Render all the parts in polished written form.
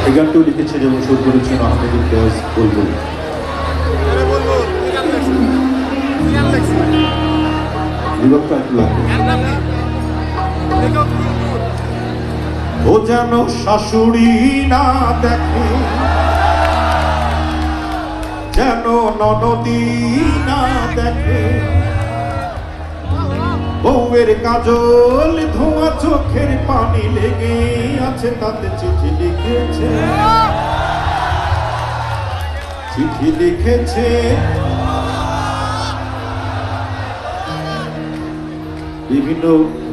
এই গানটিও লিখেছেন এবং সুর করেছেন আহমেদ ইমতিয়াজ বুলবুল। বিভক্ত একটু লাগবে। ও যেন শাশুড়ি না দেখে, যেন ননদী না দেখে, বউয়ের কাজল ধোঁয়া চোখের পানি লেগে আছে, তাতে চিঠি লিখেছে, চিঠি লিখেছে। বিভিন্ন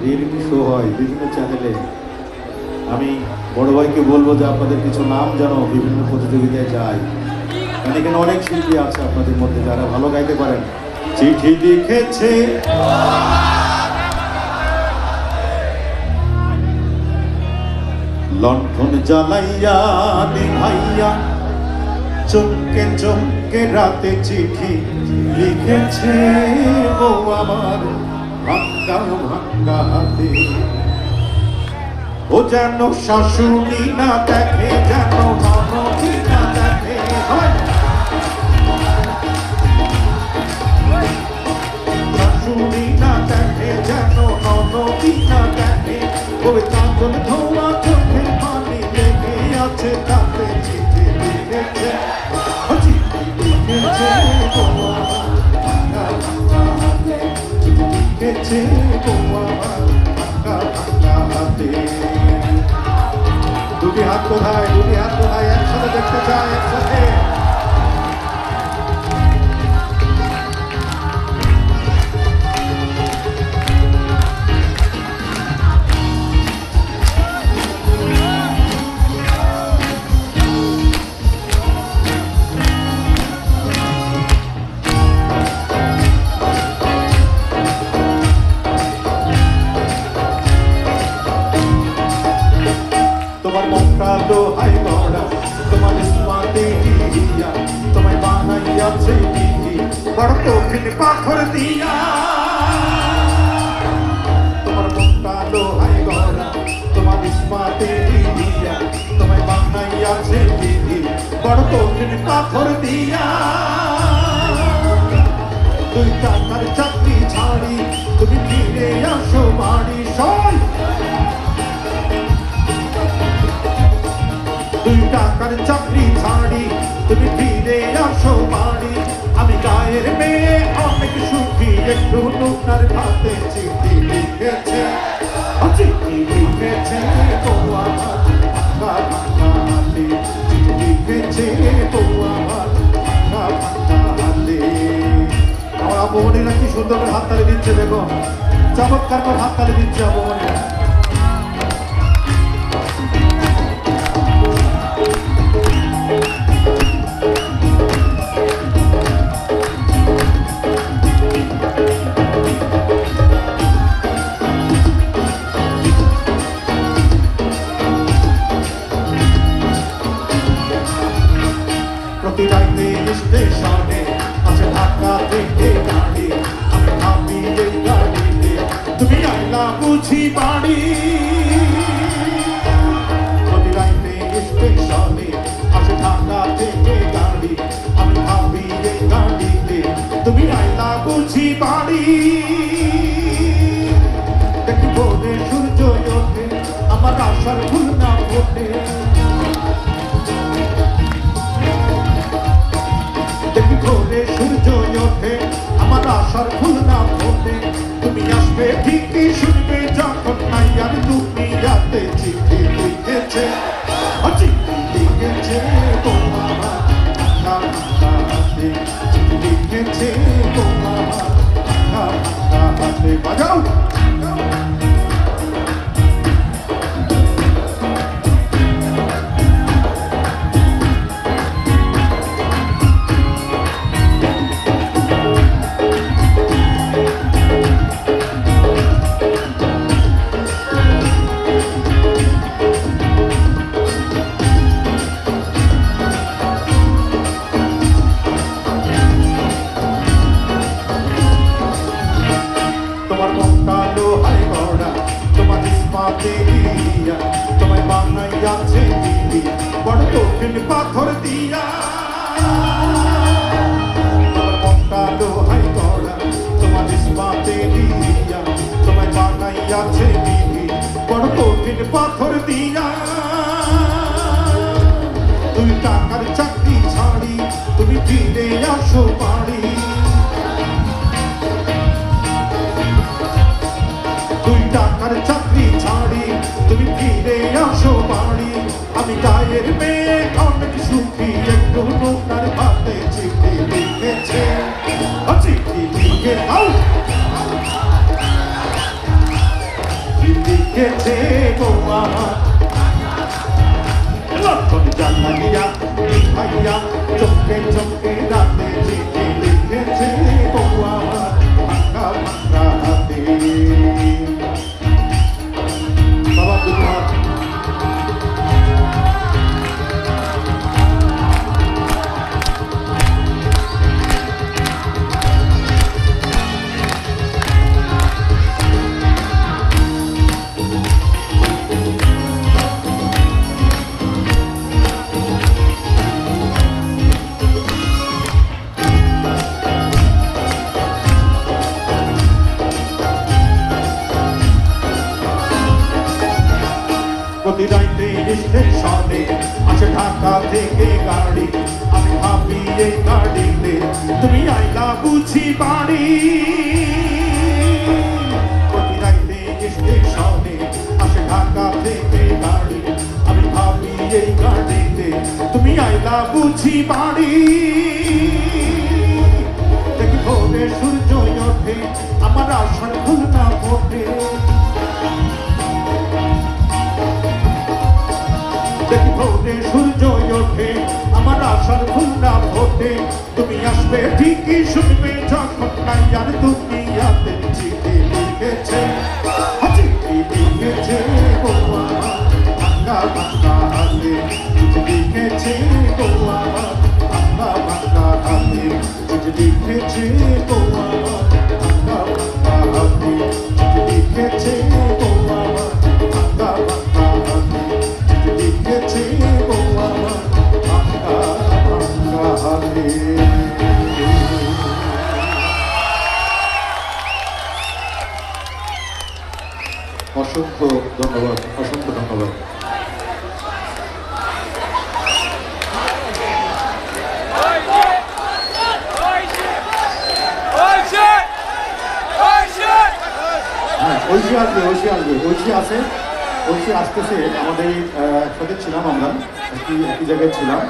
রিয়েলিটি শো হয় বিভিন্ন চ্যানেলে। আমি বড় ভাইকে বলবো যে আপনাদের কিছু নাম যেন বিভিন্ন প্রতিযোগিতায় যায়, কারণ এখানে অনেক শিল্পী আছে আপনাদের মধ্যে যারা ভালো গাইতে পারেন। চিঠি লিখেছে, লণ্ঠন জ্বালাইয়া নিভাইয়া চমকে চমকে রাতে চিঠি লিখেছে, ও আমার ভাঙ্গা ভাঙ্গা হাতে। ও যেন শাশুড়ি না দেখে, যেন ননদী না দেখে, শাশুড়ি না দেখে, যেন ননদী না দেখে, ওই কাজল ধোঁয়া চোখের পানি লেগে আছে, তাতে চিঠি লিখেছে, চিঠি লিখেছে, ভাঙ্গা ভাঙ্গা হাতে, চিঠি লিখেছে, ভাঙ্গা ভাঙ্গা হাতে। দুটি হাত কোথায়, দুটি হাত কোথায়, একসাথে দেখতে চাই, একসাথে। তোমার মনটা দোহাই গড়া, তোমার স্মাতে দিয়া, তোমায় বানাইয়াছে দিদি বড় কঠিন পাথর দিয়া। তোমার মনটা দোহাই গড়া, তোমার স্মাতে দিয়া, তোমায় বানাইয়াছে দিদি বড় কঠিন পাথর দিয়া। দুই টাকার চাকরি ছাড়ি তুমি ফিরে আসো বাড়ি, সই দুই টাকার চাকরি ছাড়ি তুমি ফিরে আসো বাড়ি। আমি গায়ের মেয়ে অনেক সুখী, একটু নুনার ভাতে চিঠি লিখেছে, চিঠি লিখেছে, আমার ভাঙ্গা ভাঙ্গা হাতে, চিঠি লিখেছে, আমার ভাঙ্গা ভাঙ্গা হাতে। আমার আবহাওয়া কি সুন্দর করে হাততালি দিচ্ছে, দেখো চমৎকার করে হাততালি দিচ্ছে আবহাওয়া। প্রতি রাইতে স্টেশনে আছে ঢাকা থেকে গাড়ি, আমি ভাবি এই গাড়িতে তুমি আইলা বুঝি বাড়ি। প্রতি রাইতে স্টেশনে আছে ঢাকা থেকে গাড়ি, আমি ভাবি এই গাড়িতে তুমি আইলা বুঝি বাড়ি। দেখি ভোরে সূর্য ওঠে, আমার আশার ফুল না ফোটে, দেখি ভোরে সূর্য ওঠে, আমার আশার ফুল না ফোটে। তুমি আসবে ঠিকই শুনবে যখন নাই আর তুমি রাতে চিঠি লিখেছে, চিঠি লিখেছে, তোমার ভাঙ্গা ভাঙ্গা হাতে, চিঠি লিখেছে, তোমার ভাঙ্গা ভাঙ্গা হাতে। বাজাও চিঠি বড় কঠিন পাথর দিয়া তোমার মনটা লোহাই গড়া তোমার ইস্পাতে দিয়া তোমায় বানাইয়াছে বিধি বড় কঠিন পাথর দিয়া তুমি টাকার চাকরি ছাড়ি তুমি ফিরে আসো বাড়ি তুই টাকার চাকরি ছাড়ি তুমি ফিরে আসো বাড়ি আমি গায়ের মেয়ে অনেক সুখী একটু নোনার ভাতে চিঠি লিখেছে চিঠি লিখে দাও লিখেছে গোয়া লক্ষণ জানাইয়া ভাইয়া চোখে চোখে রাতে চিঠি লিখেছে গোয়া ভাঙা ভাঙা হাতে বাবা তোমার প্রতি রাইতে স্টেশনে আসে ঢাকা থেকে গাড়ি আমি ভাবি এই গাড়িতে তুমি আইলা বুঝি বাড়ি প্রতি রাইতে স্টেশনে আসে ঢাকা থেকে গাড়ি আমি ভাবি এই গাড়িতে তুমি আইলা বুঝি বাড়ি দেখি ভোরে সূর্য ওঠে আমার আশার ফুল না ফোটে দেখি ভোরে সূর্য ওঠে আমার আশার ফুল না ফোটে তুমি আসবে ঠিকই শুনবে যখন নাই আর দুনিয়াতে চিঠি লিখেছে চিঠি লিখেছে গোয়া ভাঙা ভাঙা হাতে চিঠি লিখেছে গোয়া ভাঙা ভাঙা হাতে চিঠি লিখেছে গোয়া ভাঙা ভাঙা হাতে চিঠি লিখেছে গোয়া ভাঙা ভাঙা হাতে লিখেছে গোয়া ভাঙা ভাঙা হাতে অসংখ্য ধন্যবাদ অসংখ্য ধন্যবাদ হ্যাঁ ঐশী আসবে ঐশী আসবে ঐশী আছে ঐশী আসতেছে আমাদের একসাথে ছিলাম আমরা একই জায়গায় ছিলাম